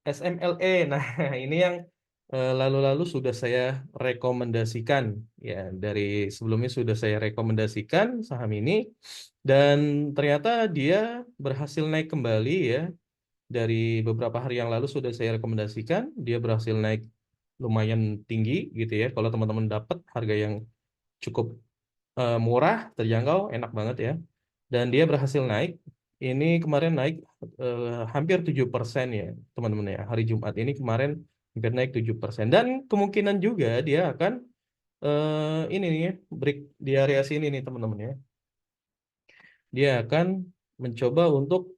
SMLE. Nah, ini yang lalu-lalu sudah saya rekomendasikan ya, dari sebelumnya sudah saya rekomendasikan saham ini, dan ternyata dia berhasil naik kembali ya. Dari beberapa hari yang lalu sudah saya rekomendasikan, dia berhasil naik lumayan tinggi gitu ya. Kalau teman-teman dapat harga yang cukup murah, terjangkau, enak banget ya. Dan dia berhasil naik. Ini kemarin naik hampir 7% ya, teman-teman ya. Hari Jumat ini kemarin hampir naik 7%. Dan kemungkinan juga dia akan ini nih ya, break di area sini nih, teman-teman ya. Dia akan mencoba untuk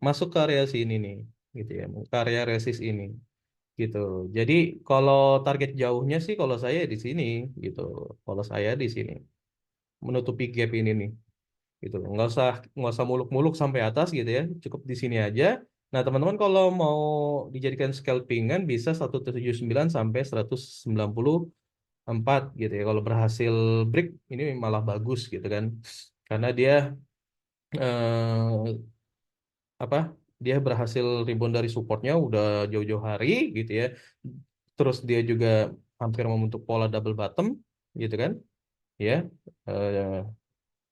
masuk ke area sini nih, gitu ya, ke area resist ini, gitu. Jadi kalau target jauhnya sih, kalau saya di sini, gitu. Kalau saya di sini menutupi gap ini nih, gitu. Nggak usah muluk-muluk sampai atas gitu ya, cukup di sini aja. Nah, teman-teman kalau mau dijadikan scalpingan bisa 179 sampai 194 gitu ya. Kalau berhasil break ini malah bagus gitu kan, karena dia eh, apa dia berhasil rebound dari supportnya udah jauh-jauh hari gitu ya. Terus dia juga hampir membentuk pola double bottom gitu kan ya. Eh,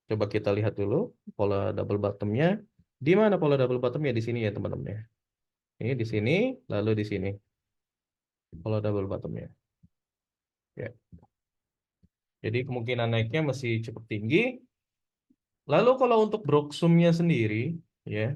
Coba kita lihat dulu pola double bottomnya. Di mana pola double bottomnya? Di sini ya, teman-teman ya. Ini di sini, lalu di sini pola double bottomnya ya. Jadi kemungkinan naiknya masih cukup tinggi. Lalu kalau untuk Broksumnya sendiri ya,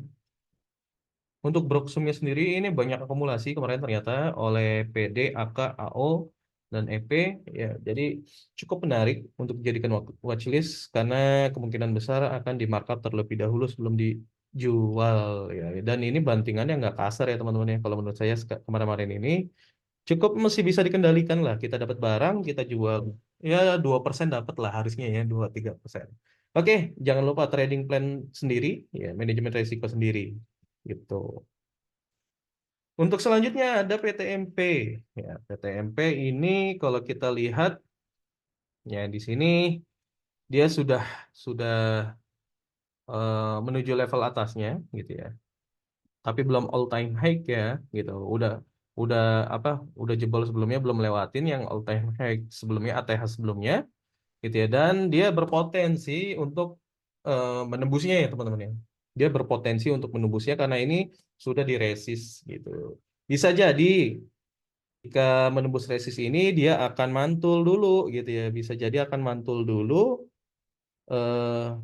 untuk Broksumnya sendiri ini banyak akumulasi kemarin ternyata oleh PD, AK, AO, dan EP ya. Jadi cukup menarik untuk dijadikan watchlist karena kemungkinan besar akan di markup terlebih dahulu sebelum dijual ya. Dan ini bantingannya nggak kasar ya, teman-teman ya. Kalau menurut saya kemarin-kemarin ini cukup masih bisa dikendalikan lah. Kita dapat barang, kita jual ya 2% dapat lah harusnya ya, 2-3%. Oke, jangan lupa trading plan sendiri ya, manajemen risiko sendiri gitu. Untuk selanjutnya ada PTMP. Ya, PTMP ini kalau kita lihat ya di sini dia sudah menuju level atasnya gitu ya. Tapi belum all time high ya gitu. Udah apa? Udah jebol sebelumnya, belum lewatin yang all time high sebelumnya, ATH sebelumnya gitu ya. Dan dia berpotensi untuk menembusnya ya, teman-teman ya. Dia berpotensi untuk menembusnya karena ini sudah diresist gitu. Bisa jadi jika menembus resist ini dia akan mantul dulu gitu ya. Bisa jadi akan mantul dulu, eh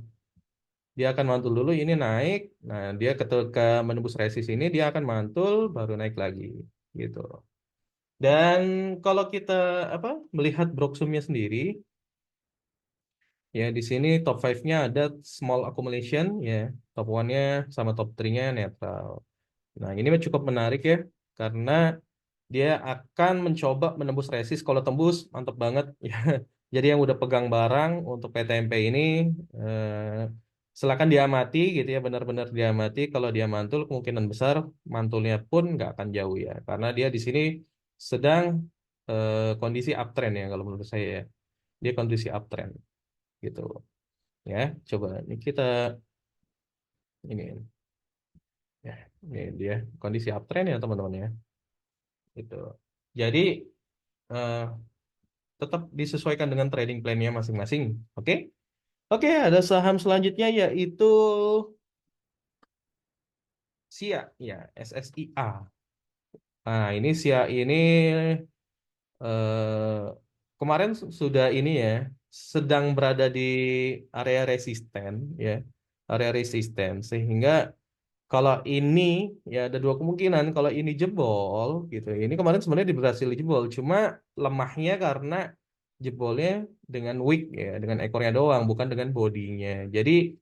dia akan mantul dulu ini naik. Nah, dia ketika menembus resist ini dia akan mantul baru naik lagi gitu. Dan kalau kita apa melihat Broksumnya sendiri ya, di sini top 5-nya ada small accumulation ya, top 1-nya sama top 3-nya netral. Nah, ini cukup menarik ya, karena dia akan mencoba menembus resist. Kalau tembus, mantap banget ya. Jadi yang udah pegang barang untuk PTMP ini, silakan diamati gitu ya, benar-benar diamati. Kalau dia mantul, kemungkinan besar mantulnya pun nggak akan jauh ya, karena dia di sini sedang kondisi uptrend ya, kalau menurut saya ya. Dia kondisi uptrend gitu ya. Coba ini kita ini ya, ini dia kondisi uptrend ya, teman-teman ya. Gitu. Jadi eh, tetap disesuaikan dengan trading plan-nya masing-masing. Oke? Oke, ada saham selanjutnya yaitu SIA, ya, SSIA. Nah, ini SIA ini eh, kemarin sudah ini ya, sedang berada di area resisten ya, area resisten, sehingga kalau ini ya ada dua kemungkinan. Kalau ini jebol gitu. Ini kemarin sebenarnya berhasil jebol, cuma lemahnya karena jebolnya dengan weak ya, dengan ekornya doang, bukan dengan bodinya. Jadi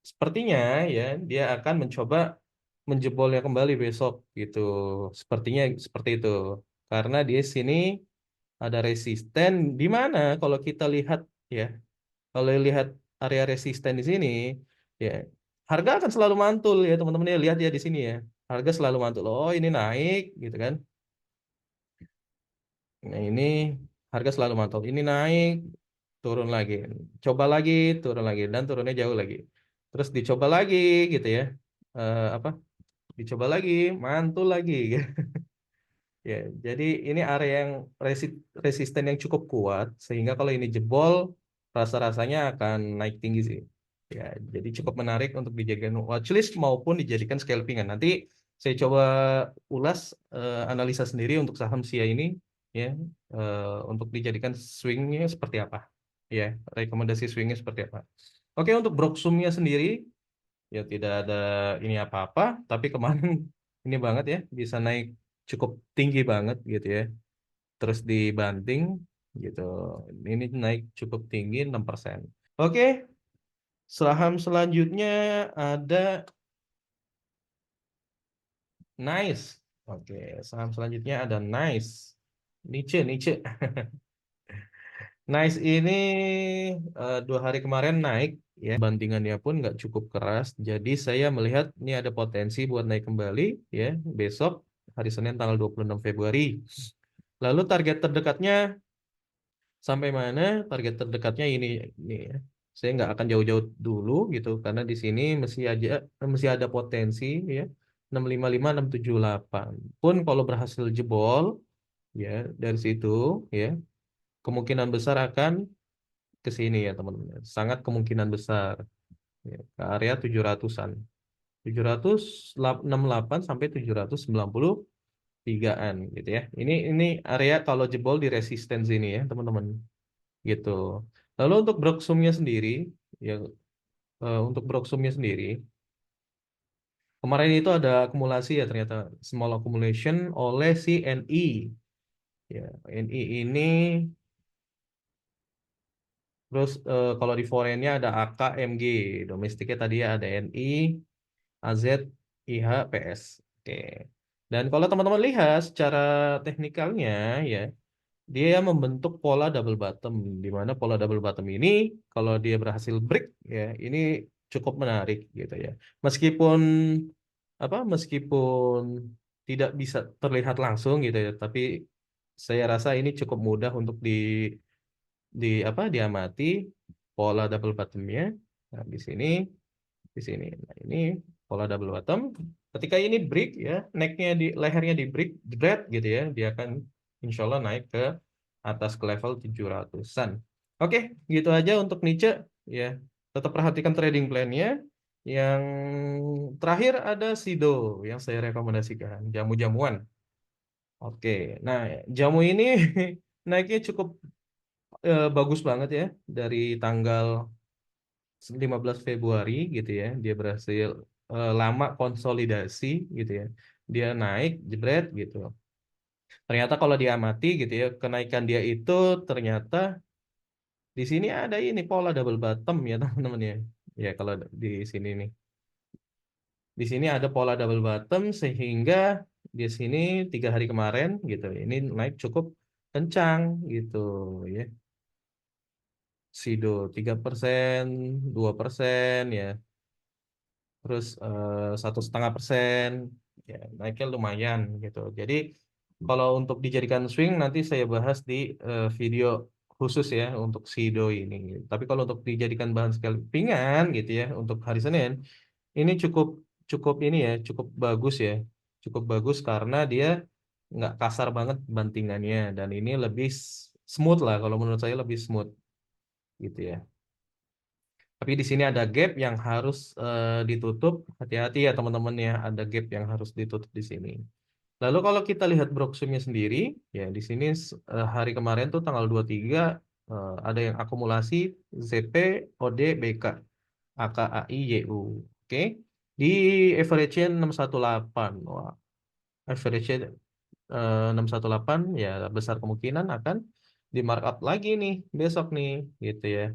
sepertinya ya dia akan mencoba menjebolnya kembali besok gitu. Sepertinya seperti itu. Karena di sini ada resisten di mana kalau kita lihat ya, kalau lihat area resisten di sini, ya harga akan selalu mantul ya, teman-teman ya, lihat ya di sini ya. Harga selalu mantul. Oh, ini naik gitu kan. Nah, ini harga selalu mantul. Ini naik, turun lagi. Coba lagi, turun lagi, dan turunnya jauh lagi. Terus dicoba lagi gitu ya. Apa? dicoba lagi, mantul lagi. Ya, jadi ini area yang resisten yang cukup kuat sehingga kalau ini jebol rasa-rasanya akan naik tinggi sih. Ya, jadi cukup menarik untuk dijadikan watchlist maupun dijadikan scalpingan. Nanti saya coba ulas analisa sendiri untuk saham SIA ini ya untuk dijadikan swingnya seperti apa. Ya, rekomendasi swingnya seperti apa. Oke, untuk Broksumnya sendiri ya tidak ada ini apa-apa, tapi kemarin ini banget ya bisa naik cukup tinggi banget gitu ya. Terus dibanting gitu. Ini naik cukup tinggi 6%. Oke, saham selanjutnya ada Nice. Oke, saham selanjutnya ada Nice. Niche, Niche. Nice ini 2 hari kemarin naik ya, bantingannya pun nggak cukup keras. Jadi saya melihat ini ada potensi buat naik kembali ya besok hari Senin tanggal 26 Februari. Lalu target terdekatnya sampai mana? Target terdekatnya ini ya. Saya nggak akan jauh-jauh dulu gitu karena di sini masih ada potensi ya 655 678. Pun kalau berhasil jebol ya dari situ ya kemungkinan besar akan ke sini ya teman-teman. Sangat kemungkinan besar ya, ke area 700-an. 768 sampai 793-an gitu ya. Ini area kalau jebol di resistance ini ya, teman-teman. Gitu. Lalu untuk Broksumnya sendiri ya untuk Broksumnya sendiri kemarin itu ada akumulasi ya ternyata small accumulation oleh si NI. Ya, NI ini terus kalau di foreignnya ada AKMG, domestiknya tadi ya ada NI, AZ, IH, PS. Oke. Dan kalau teman-teman lihat secara teknikalnya ya, dia membentuk pola double bottom di mana pola double bottom ini kalau dia berhasil break ya, ini cukup menarik gitu ya. Meskipun meskipun tidak bisa terlihat langsung gitu ya, tapi saya rasa ini cukup mudah untuk diamati pola double bottomnya. Nah, di sini. Nah, ini pola double bottom. Ketika ini break ya, necknya di lehernya di break, jebret gitu ya, dia akan insya Allah naik ke atas ke level 700-an. Oke, gitu aja untuk niche ya. Tetap perhatikan trading plan-nya. Yang terakhir ada Sido yang saya rekomendasikan, jamu-jamuan. Oke, nah jamu ini naiknya cukup bagus banget ya dari tanggal 15 Februari gitu ya. Dia berhasil lama konsolidasi gitu ya. Dia naik jebret gitu. Ternyata kalau diamati gitu ya, kenaikan dia itu ternyata di sini ada ini pola double bottom ya teman-teman ya. Ya kalau di sini nih. Di sini ada pola double bottom sehingga di sini 3 hari kemarin gitu. Ini naik cukup kencang gitu ya. Sido 3%, 2% ya. Terus 1,5%, ya naiknya lumayan gitu. Jadi kalau untuk dijadikan swing nanti saya bahas di video khusus ya untuk Sido ini. Tapi kalau untuk dijadikan bahan scalpingan gitu ya untuk hari Senin ini cukup cukup ini ya cukup bagus ya, cukup bagus karena dia nggak kasar banget bantingannya dan ini lebih smooth lah kalau menurut saya lebih smooth gitu ya. Tapi di sini ada gap yang harus ditutup. Hati-hati ya teman-teman ya, ada gap yang harus ditutup di sini. Lalu kalau kita lihat Broksumnya sendiri, ya di sini hari kemarin tuh tanggal 23 ada yang akumulasi ZP, OD, BK, AKAI, YU. Oke. Di average-nya 618. Wah, average-nya 618 ya besar kemungkinan akan di markup lagi nih besok nih gitu ya.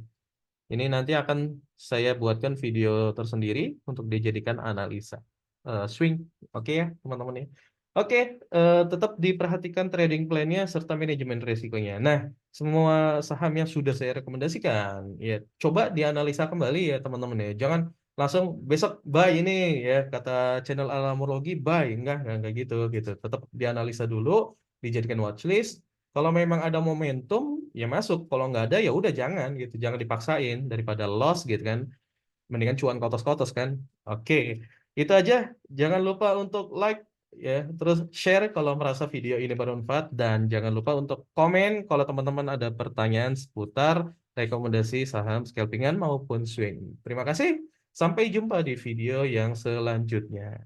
Ini nanti akan saya buatkan video tersendiri untuk dijadikan analisa swing. Oke ya, teman-teman ya. Oke, tetap diperhatikan trading plan-nya serta manajemen risikonya. Nah, semua saham yang sudah saya rekomendasikan, ya coba dianalisa kembali ya teman-teman ya. Jangan langsung besok buy ini ya kata channel Alamurologi buy, enggak gitu. Tetap dianalisa dulu, dijadikan watchlist. Kalau memang ada momentum, ya masuk. Kalau nggak ada, ya udah jangan gitu. Jangan dipaksain daripada loss gitu kan. Mendingan cuan kotos-kotos kan. Oke, Itu aja. Jangan lupa untuk like ya, terus share kalau merasa video ini bermanfaat dan jangan lupa untuk komen kalau teman-teman ada pertanyaan seputar rekomendasi saham scalpingan maupun swing. Terima kasih. Sampai jumpa di video yang selanjutnya.